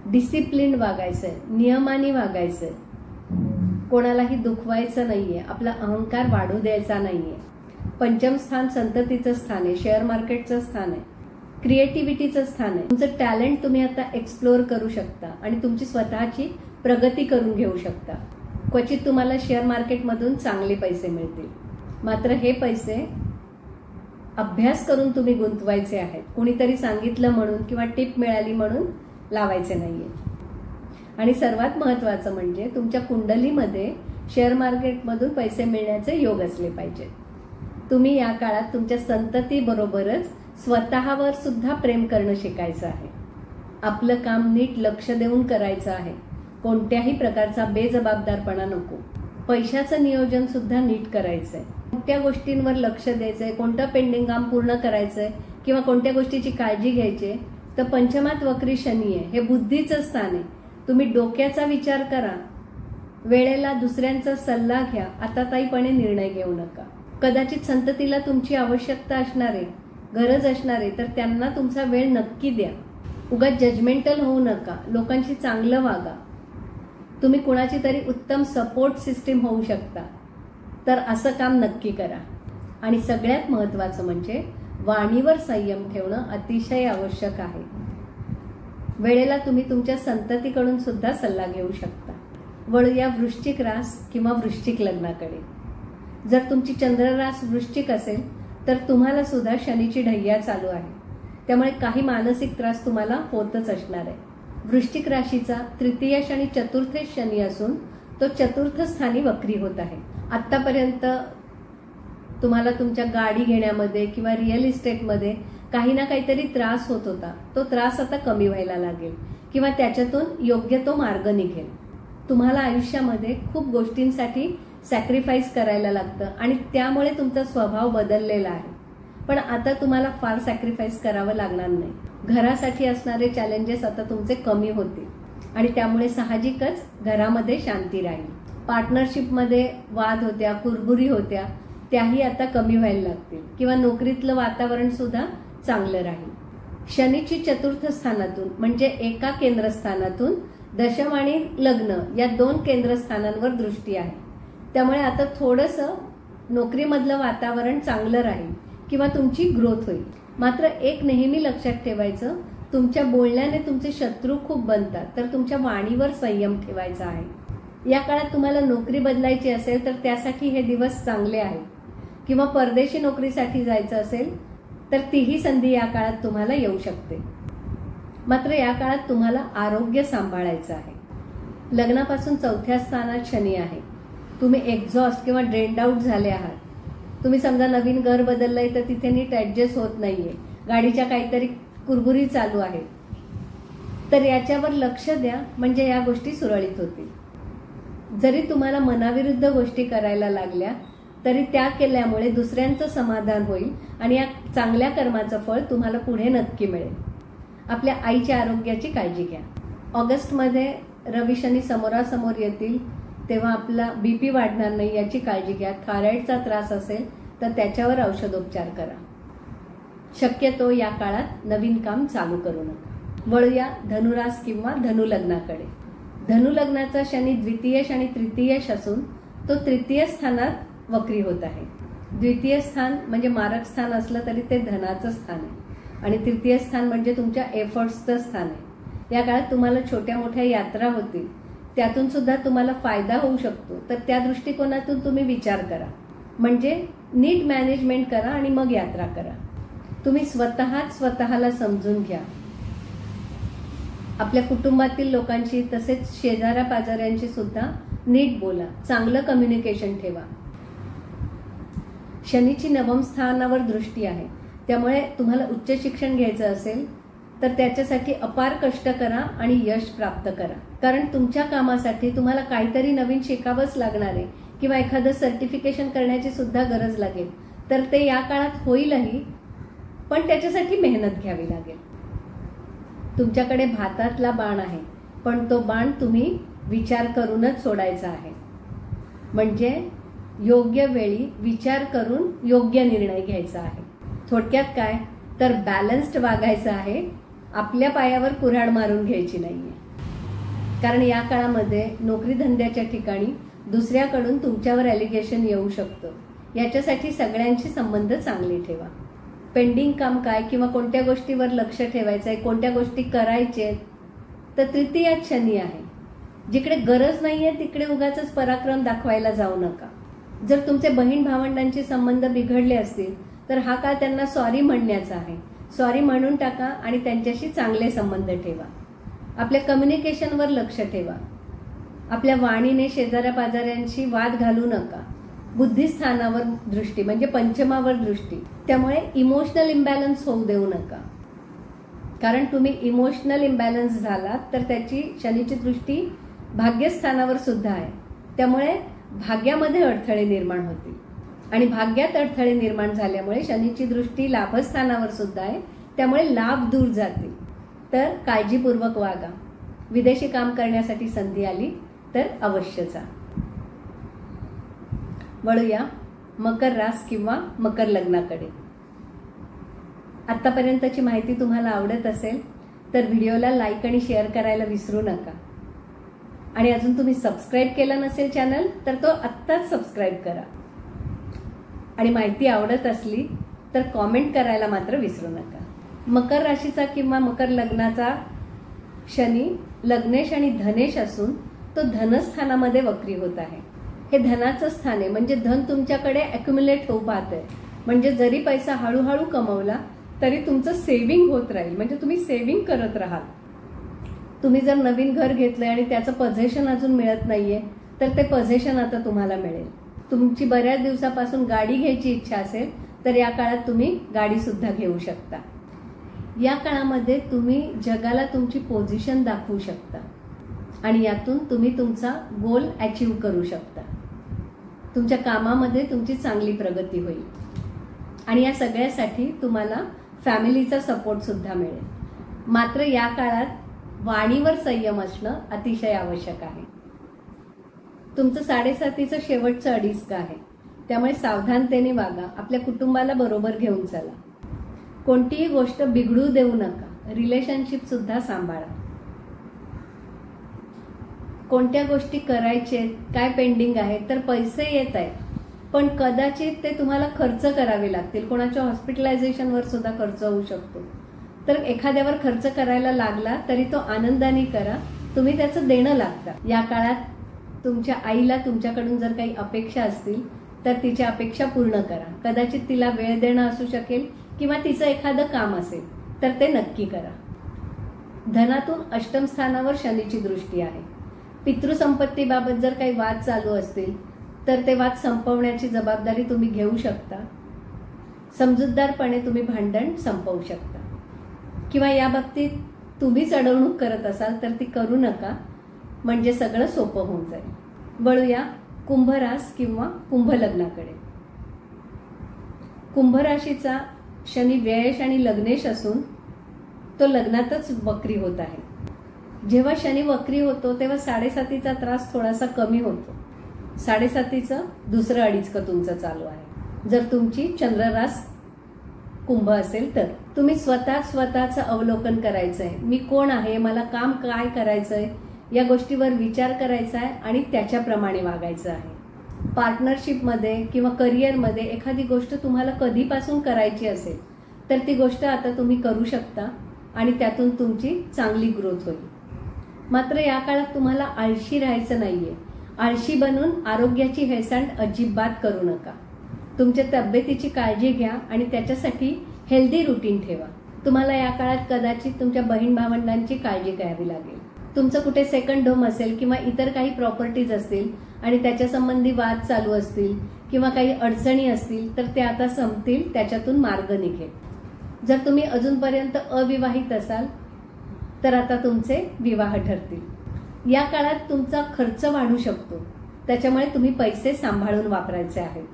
डिसिप्लिन वागायचंय, नियमाने वागायचंय, कोणालाही दुखवायचं नाहीये, आपला अहंकार वाढू द्यायचा नाहीये. पंचम स्थान संततीचं स्थान आहे, शेअर मार्केटचं स्थान आहे, क्रिएटिव्हिटीचं स्थान आहे. तुमचं टॅलेंट तुम्ही आता एक्सप्लोर करू शकता आणि तुमची स्वतःची प्रगती करून घेऊ शकता. क्वचित तुम्हाला शेअर मार्केटमधून चांगले पैसे मिळतील. मात्र हे पैसे अभ्यास करून तुम्ही गुंतवायचे आहेत. कुणीतरी सांगितलं म्हणून किंवा टिप मिळाली म्हणून लावायचे नाहीये. आणि सर्वात महत्वाचं म्हणजे तुमच्या कुंडलीमध्ये शेअर मार्केटमधून पैसे मिळण्याचे योग असले पाहिजे. तुम्ही या काळात तुमच्या संततीबरोबरच स्वतःवर सुद्धा प्रेम करणं शिकायचं आहे. आपलं काम नीट लक्ष देऊन करायचं आहे. कोणत्याही प्रकारचा बेजबाबदारपणा नको. पैशाचं नियोजन सुद्धा नीट करायचंय. कोणत्या गोष्टींवर लक्ष द्यायचंय, कोणतं पेंडिंग काम पूर्ण करायचंय किंवा कोणत्या गोष्टीची काळजी घ्यायची, तर पंचमात वक्री शनी आहे, हे बुद्धीचं स्थान आहे. तुम्ही डोक्याचा विचार करा, वेळेला दुसऱ्यांचा सल्ला घ्या, आताताईपणे निर्णय घेऊ नका. कदाचित संततीला तुमची आवश्यकता असणार आहे, गरज असणार आहे, तर त्यांना तुमचा वेळ नक्की द्या. उगाच जजमेंटल होऊ नका. लोकांशी चांगलं वागा. तुम्ही कुणाची तरी उत्तम सपोर्ट सिस्टीम होऊ शकता, तर असं काम नक्की करा. आणि सगळ्यात महत्वाचं म्हणजे वाणीवर संयम ठेवणं अतिशय आवश्यक आहे. वेळेला तुम्ही तुमच्या संततीकडून सुद्धा सल्ला घेऊ शकता. वळूया वृश्चिक रास किंवा वृश्चिक लग्नाकडे. जर तुमची चंद्ररास वृश्चिक असेल तर तुम्हाला सुद्धा शनीची ढैया चालू आहे, त्यामुळे काही मानसिक त्रास तुम्हाला होतच असणार आहे. वृश्चिक राशीचा तृतीय शनी चतुर्थेश शनी असून तो चतुर्थ स्थानी वक्री होत आहे. आतापर्यंत तुम्हाला तुमच्या गाडी घेण्यामध्ये किंवा रिअल इस्टेटमध्ये काही ना काहीतरी त्रास होत होता, तो त्रास आता कमी व्हायला लागेल किंवा त्याच्यातून योग्य तो मार्ग निघेल. तुम्हाला आयुष्यामध्ये खूप गोष्टींसाठी सॅक्रिफाईस करायला लागतं आणि त्यामुळे तुमचा स्वभाव बदललेला आहे. पण आता तुम्हाला फार सॅक्रिफाईस करावं लागणार नाही. घरासाठी असणारे चॅलेंजेस आता तुमचे कमी होतील आणि त्यामुळे साहजिकच घरामध्ये शांती राहील. पार्टनरशिपमध्ये वाद होत्या, कुरबुरी होत्या, त्याही आता कमी व्हायला लागतील किंवा नोकरीतलं वातावरण सुद्धा चांगलं राहील. शनीची चतुर्थ स्थानातून म्हणजे एका केंद्रस्थानातून दशम आणि लग्न या 2 केंद्रस्थानांवर दृष्टी आहे. त्यामुळे आता थोडंसं नोकरीमधलं वातावरण चांगलं राहील किंवा तुमची ग्रोथ होईल. मात्र एक नेहमी लक्षात ठेवायचं, तुमच्या बोलण्याने तुमचे शत्रू खूप बनतात, तर तुमच्या वाणीवर संयम ठेवायचा आहे. या काळात तुम्हाला नोकरी बदलायची असेल तर त्यासाठी हे दिवस चांगले आहेत किंवा परदेशी नोकरीसाठी जायचं असेल तर तीही संधी या काळात तुम्हाला येऊ शकते. मात्र या काळात तुम्हाला आरोग्य सांभाळायचं आहे. लग्नापासून 4थ्या स्थानात शनी आहे. तुम्ही एक्झॉस्ट किंवा ड्रेन्ड आउट झाले आहात. तुम्ही समजा नवीन घर बदललंय तर तिथे नीट ऍडजस्ट होत नाहीये, गाडीच्या काहीतरी कुरबुरी चालू आहे, तर याच्यावर लक्ष द्या म्हणजे या गोष्टी सुरळीत होतील. जरी तुम्हाला मनाविरुद्ध गोष्टी करायला लागल्या तरी त्या केल्यामुळे दुसऱ्यांचं समाधान होईल आणि या चांगल्या कर्माचं फळ तुम्हाला पुढे नक्की मिळेल. आपल्या आईच्या आरोग्याची काळजी घ्या. ऑगस्टमध्ये रवी शनी समोरासमोर येतील तेव्हा आपला बीपी वाढणार नाही याची काळजी घ्या. थायरॉइडचा त्रास असेल तर त्याच्यावर औषधोपचार करा. शक्यतो या काळात नवीन काम चालू करू नका. वळूया धनुरास किंवा धनुलग्नाकडे. धनुलग्नाचा शनी द्वितीयश आणि तृतीयश असून तो तृतीय स्थानात वक्री होत आहे. द्वितीय स्थान म्हणजे मारक स्थान असलं तरी ते धनाचं स्थान आहे आणि तृतीय स्थान म्हणजे तुमच्या एफर्ट्सचं स्थान आहे. या काळात तुम्हाला छोट्या मोठ्या यात्रा होतील, त्यातून सुद्धा तुम्हाला फायदा होऊ शकतो. तर त्या दृष्टिकोनातून तुम्ही विचार करा, म्हणजे नीट मॅनेजमेंट करा आणि मग यात्रा करा. तुम्ही स्वतःला समजून घ्या. आपल्या कुटुंबातील लोकांशी तसेच शेजाऱ्या पाजाऱ्यांशी सुद्धा नीट बोला, चांगलं कम्युनिकेशन ठेवा. शनीची 9व्या स्थानावर दृष्टी आहे, त्यामुळे तुम्हाला उच्च शिक्षण घ्यायचं असेल तर त्याच्यासाठी अपार कष्ट करा आणि यश प्राप्त करा. कारण तुमच्या कामासाठी तुम्हाला काहीतरी नवीन शिकावंच लागणार आहे किंवा एखादं सर्टिफिकेशन करण्याची सुद्धा गरज लागेल. तर ते या काळात होईलही, पण त्याच्यासाठी मेहनत घ्यावी लागेल. तुमच्याकडे भातातला बाण आहे, पण तो बाण तुम्ही विचार करूनच सोडायचा आहे. म्हणजे योग्य वेळी विचार करून योग्य निर्णय घ्यायचा आहे. थोडक्यात काय तर बॅलन्स्ड वागायचं आहे, आपल्या पायावर कुऱ्हाड मारून घ्यायची नाहीये. कारण या काळामध्ये नोकरी धंद्याच्या ठिकाणी दुसऱ्याकडून तुमच्यावर ॲलिगेशन येऊ शकतं. याच्यासाठी सगळ्यांशी संबंध चांगले ठेवा. पेंडिंग काम काय किंवा कोणत्या गोष्टीवर लक्ष ठेवायचं आहे, कोणत्या गोष्टी करायचे तर तृतीयात शनी आहे. जिकडे गरज नाहीये तिकडे उगाच पराक्रम दाखवायला जाऊ नका. जर तुमचे बहीण भावंडांचे संबंध बिघडले असतील तर हा काळ त्यांना सॉरी म्हणण्याचा आहे. सॉरी म्हणून टाका आणि त्यांच्याशी चांगले संबंध ठेवा. आपल्या कम्युनिकेशनवर लक्ष ठेवा. आपल्या वाणीने शेजाऱ्या पाजाऱ्यांशी वाद घालू नका. बुद्धिस्थानावर दृष्टी म्हणजे पंचमावर दृष्टी, त्यामुळे इमोशनल इम्बॅलन्स होऊ देऊ नका. कारण तुम्ही इमोशनल इम्बॅलन्स झालात तर त्याची शनीची दृष्टी भाग्यस्थानावर सुद्धा आहे. त्यामुळे भाग्यामध्ये अडथळे निर्माण होतील आणि भाग्यात अडथळे निर्माण झाल्यामुळे शनीची दृष्टी लाभस्थानावर सुद्धा आहे, त्यामुळे लाभ दूर जातील. तर काळजीपूर्वक वागा. विदेशी काम करण्यासाठी संधी आली तर अवश्य जा. वळूया मकर रास किंवा मकर लग्नाकडे. आतापर्यंतची माहिती तुम्हाला आवडत असेल तर व्हिडिओला लाईक आणि शेअर करायला विसरू नका. आणि अजून तुम्ही सबस्क्राईब केलं नसेल चॅनल तर तो आत्ताच सबस्क्राईब करा. आणि माहिती आवडत असली तर कॉमेंट करायला मात्र विसरू नका. मकर राशीचा किंवा मकर लग्नाचा शनी लग्नेश आणि धनेश असून तो धनस्थानामध्ये वक्री होत आहे. हे धनाचं स्थान आहे, म्हणजे धन तुमच्याकडे अक्युम्युलेट होऊ पाहतंय. म्हणजे जरी पैसा हळूहळू कमवला तरी तुमचं सेव्हिंग होत राहील, म्हणजे तुम्ही सेव्हिंग करत राहाल. तुम्ही जर नवीन घर घेतलंय आणि त्याचं पजेशन अजून मिळत नाहीये तर ते पजेशन आता तुम्हाला मिळेल. तुमची बऱ्याच दिवसापासून गाडी घ्यायची इच्छा असेल तर या काळात तुम्ही गाडी सुद्धा घेऊ शकता. या काळामध्ये तुम्ही जगाला तुमची पोझिशन दाखवू शकता आणि यातून तुम्ही तुमचा गोल अचीव्ह करू शकता. तुमच्या कामामध्ये तुमची चांगली प्रगती होईल आणि या सगळ्यासाठी तुम्हाला फॅमिलीचा सपोर्ट सुद्धा मिळेल. मात्र या काळात वाणीवर संयम असणं अतिशय आवश्यक आहे. तुमचं 7.5चं शेवटचं अडीच का आहे, त्यामुळे सावधानतेने वागा. आपल्या कुटुंबाला बरोबर घेऊन चला. कोणतीही गोष्ट बिघडू देऊ नका. रिलेशनशिप सुद्धा सांभाळा. कोणत्या गोष्टी करायचे, काय पेंडिंग आहे, तर पैसे येत आहेत पण कदाचित ते तुम्हाला खर्च करावे लागतील. कोणाच्या हॉस्पिटलायझेशनवर सुद्धा खर्च होऊ शकतो. तर एखाद्यावर खर्च करायला लागला तरी तो आनंदाने करा. तुम्ही त्याचं देणं लागता. या काळात तुमच्या आईला तुमच्याकडून जर काही अपेक्षा असतील तर तिच्या अपेक्षा पूर्ण करा. कदाचित तिला वेळ देणं असू शकेल किंवा तिचं एखादं काम असेल तर ते नक्की करा. धनातून अष्टम स्थानावर शनीची दृष्टी आहे. पितृसंपत्तीबाबत जर काही वाद चालू असतील तर ते वाद संपवण्याची जबाबदारी तुम्ही घेऊ शकता. समजूतदारपणे तुम्ही भांडण संपवू शकता. किंवा या बाबतीत तुम्हीच अडवणूक करत असाल तर ती करू नका, म्हणजे सगळं सोपं होऊन जाईल. वळूया कुंभ रास किंवा कुंभ लग्नाकडे. कुंभ राशीचा शनी व्ययश आणि लग्नेश असून तो लग्नातच वक्री होत आहे. जेव्हा शनी वक्री होतो तेव्हा 7.5चा त्रास थोडासा कमी होतो. 7.5चं दुसरं अडीचकं तुमचं चालू आहे. जर तुमची चंद्ररास कुंभ असेल तर तुम्ही स्वतःचं अवलोकन करायचंय. मी कोण आहे, मला काम काय करायचंय, या गोष्टीवर विचार करायचा आहे आणि त्याच्याप्रमाणे वागायचं आहे. पार्टनरशिपमध्ये किंवा करिअरमध्ये एखादी गोष्ट तुम्हाला कधीपासून करायची असेल तर ती गोष्ट आता तुम्ही करू शकता आणि त्यातून तुमची चांगली ग्रोथ होईल. मात्र या काळात तुम्हाला आळशी राहायचं नाहीये. आळशी बनून आरोग्याची हेळसांड अजिबात करू नका. तुमच्या तब्येतीची काळजी घ्या आणि त्याच्यासाठी हेल्दी रुटीन ठेवा. तुम्हाला या काळात कदाचित तुमच्या बहीण भावंडांची काळजी घ्यावी लागेल. तुमचं कुठे सेकंड होम असेल किंवा इतर काही प्रॉपर्टीज असतील आणि त्याच्या संबंधी वाद चालू असतील किंवा काही अडचणी असतील तर ते आता संपतील, त्याच्यातून मार्ग निघेल. जर तुम्ही अजूनपर्यंत अविवाहित असाल तर आता तुमचे विवाह ठरतील. या काळात तुमचा खर्च वाढू शकतो, त्याच्यामुळे तुम्ही पैसे सांभाळून वापरायचे आहेत.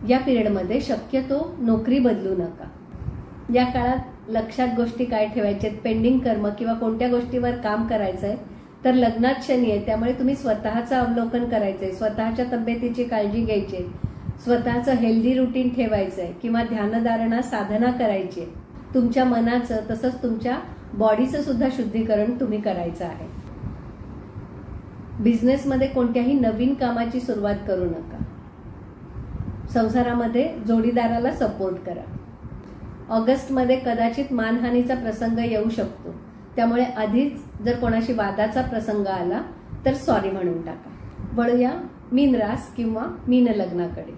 या पिरियडमध्ये शक्यतो नोकरी बदलू नका. या काळात लक्षात गोष्टी काय ठेवायच्यात, पेंडिंग कर्म किंवा कोणत्या गोष्टीवर काम करायचंय तर लग्नात शनी आहे, त्यामुळे तुम्ही स्वतःचं अवलोकन करायचंय, स्वतःच्या तब्येतीची काळजी घ्यायची, स्वतःचं हेल्दी रुटीन ठेवायचंय किंवा ध्यानधारणा साधना करायची. तुमच्या मनाचं तसंच तुमच्या बॉडीचं सुद्धा शुद्धीकरण तुम्ही करायचं आहे. बिझनेसमध्ये कोणत्याही नवीन कामाची सुरुवात करू नका. संसारामध्ये जोडीदाराला सपोर्ट करा. ऑगस्टमध्ये कदाचित मानहानीचा प्रसंग येऊ शकतो, त्यामुळे आधीच जर कोणाशी वादाचा प्रसंग आला तर सॉरी म्हणून टाका. वळूया मीन रास किंवा मीन लग्नाकडे.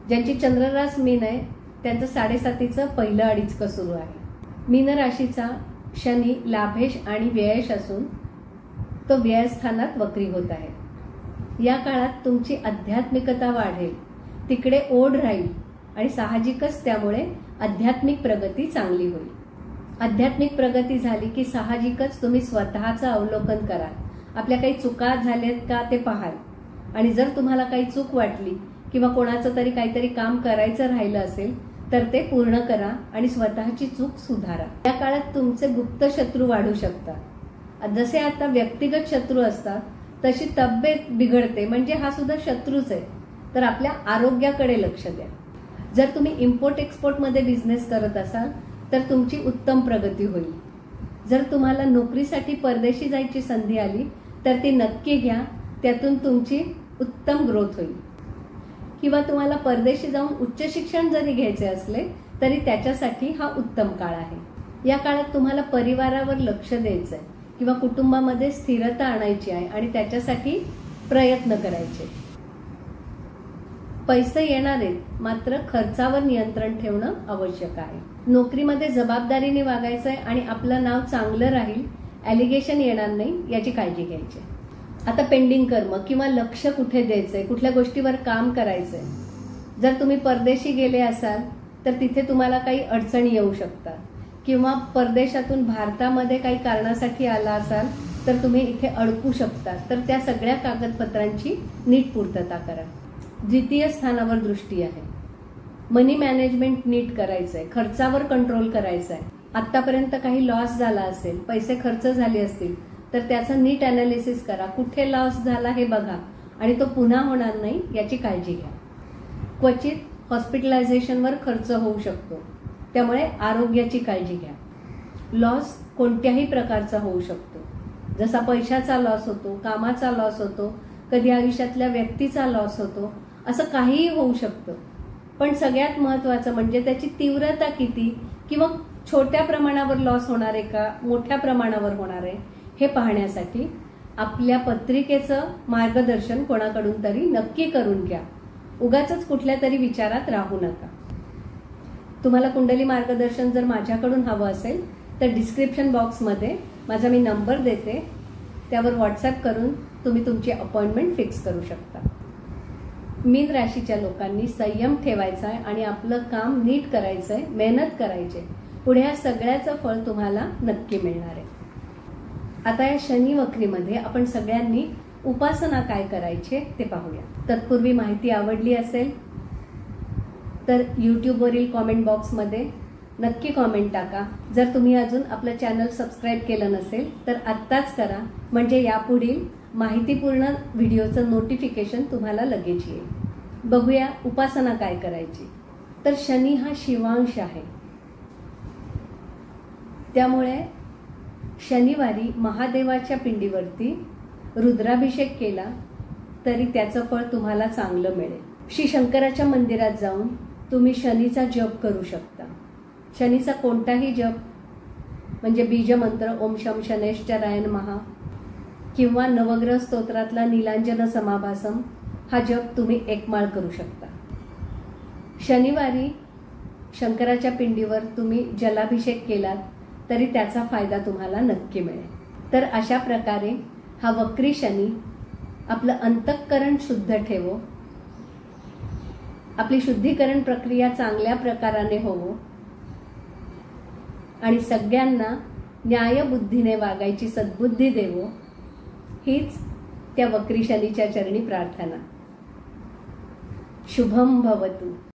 ज्यांची चंद्ररास मीन आहे त्यांचं 7.5चं पहिलं अडीचकं सुरू आहे. मीन राशीचा शनी लाभेश आणि व्ययश असून तो व्ययस्थानात वक्री होत आहे. या काळात तुमची आध्यात्मिकता वाढेल, तिकडे ओढ राहील आणि साहजिकच त्यामुळे आध्यात्मिक प्रगती चांगली होईल. आध्यात्मिक प्रगती झाली की साहजिकच तुम्ही स्वतःचं अवलोकन कराल. आपल्या काही चुका झाल्यात का ते पाहाल आणि जर तुम्हाला काही चूक वाटली किंवा कोणाचं तरी काहीतरी काम करायचं राहिलं असेल तर ते पूर्ण करा आणि स्वतःची चूक सुधारा. या काळात तुमचे गुप्त शत्रू वाढू शकतात. जसे आता व्यक्तिगत शत्रू असतात तशी तब्येत बिघडते, म्हणजे हा सुद्धा शत्रूच आहे. तर आपल्या आरोग्याकडे लक्ष द्या. जर तुम्ही इम्पोर्ट एक्सपोर्टमध्ये बिझनेस करत असाल तर तुमची उत्तम प्रगती होईल. जर तुम्हाला नोकरीसाठी परदेशी जायची संधी आली तर ती नक्की घ्या, त्यातून तुमची उत्तम ग्रोथ होईल. किंवा तुम्हाला परदेशी जाऊन उच्च शिक्षण जरी घ्यायचे असले तरी त्याच्यासाठी हा उत्तम काळ आहे. या काळात तुम्हाला परिवारावर लक्ष द्यायचंय. किंवा कुटुंबामध्ये स्थिरता आणायची आहे आणि त्याच्यासाठी प्रयत्न करायचे. पैसे येणार आहेत, मात्र खर्चावर नियंत्रण ठेवणं आवश्यक आहे. नोकरीमध्ये जबाबदारीने वागायचं आहे आणि आपलं नाव चांगलं राहील, ॲलिगेशन येणार नाही याची काळजी घ्यायची. आता पेंडिंग कर्म किंवा लक्ष कुठे द्यायचंय, कुठल्या गोष्टीवर काम करायचंय. जर तुम्ही परदेशी गेले असाल तर तिथे तुम्हाला काही अडचणी येऊ शकतात, किंवा परदेशातून भारतामध्ये काही कारणासाठी आला असाल तर तुम्ही इथे अडकू शकता. तर त्या सगळ्या कागदपत्रांची नीट पूर्तता करा. द्वितीय स्थानावर दृष्टी आहे. मनी मॅनेजमेंट नीट करायचंय, खर्चावर कंट्रोल करायचंय. आतापर्यंत काही लॉस झाला असेल, पैसे खर्च झाले असतील तर त्याचं नीट अनालिसिस करा. कुठे लॉस झाला हे बघा आणि तो पुन्हा होणार नाही याची काळजी घ्या. क्वचित हॉस्पिटलायझेशनवर खर्च होऊ शकतो, त्यामुळे आरोग्याची काळजी घ्या. लॉस कोणत्याही प्रकारचा होऊ शकतो, जसा पैशाचा लॉस होतो, कामाचा लॉस होतो, कधी आयुष्यातल्या व्यक्तीचा लॉस होतो, असं काहीही होऊ शकतं. पण सगळ्यात महत्त्वाचं म्हणजे त्याची तीव्रता किती, किंवा छोट्या प्रमाणावर लॉस होणार आहे का मोठ्या प्रमाणावर होणार आहे हे पाहण्यासाठी आपल्या पत्रिकेचं मार्गदर्शन कोणाकडून तरी नक्की करून घ्या. उगाचच कुठल्या तरी विचारात राहू नका. तुम्हाला कुंडली मार्गदर्शन जर माझ्याकडून हवं असेल तर डिस्क्रिप्शन बॉक्समध्ये माझा मी नंबर देते, त्यावर व्हॉट्सॲप करून तुम्ही तुमची अपॉइंटमेंट फिक्स करू शकता. मीन राशीच्या लोकांनी संयम ठेवायचा आहे आणि आपलं काम नीट करायचं आहे, मेहनत करायची. पुढे या सगळ्याचं फळ तुम्हाला नक्की मिळणार आहे. आता या शनी वक्रीमध्ये आपण सगळ्यांनी उपासना काय करायची ते पाहूया. तत्पूर्वी माहिती आवडली असेल तर यूट्यूबवरील कॉमेंट बॉक्समध्ये नक्की कॉमेंट टाका. जर तुम्ही अजून आपलं चॅनल सबस्क्राईब केलं नसेल तर आत्ताच करा, म्हणजे यापुढील माहितीपूर्ण व्हिडिओचं नोटिफिकेशन तुम्हाला लगेच येईल. बघूया उपासना काय करायची. तर शनी हा शिवांश आहे, त्यामुळे शनिवारी महादेवाच्या पिंडीवरती रुद्राभिषेक केला तरी त्याचं फळ तुम्हाला चांगलं मिळेल. श्री शंकराच्या मंदिरात जाऊन तुम्ही शनीचा जप करू शकता. शनीचा कोणताही जप, म्हणजे बीजमंत्र ओम शम शनैश्चराय नमः किंवा नवग्रह स्तोत्रातला नीलांजन समाभासम हा जप तुम्ही एक माळ करू शकता. शनिवारी शंकराच्या पिंडीवर तुम्ही जलाभिषेक केलात तरी त्याचा फायदा तुम्हाला नक्की मिळेल. तर अशा प्रकारे हा वक्री शनी आपलं अंतःकरण शुद्ध ठेवो, आपली शुद्धीकरण प्रक्रिया चांगल्या प्रकाराने होवो आणि सगळ्यांना न्यायबुद्धीने वागायची सद्बुद्धी देवो, हीच त्या वक्री शनीच्या चरणी प्रार्थना. शुभम भवतु.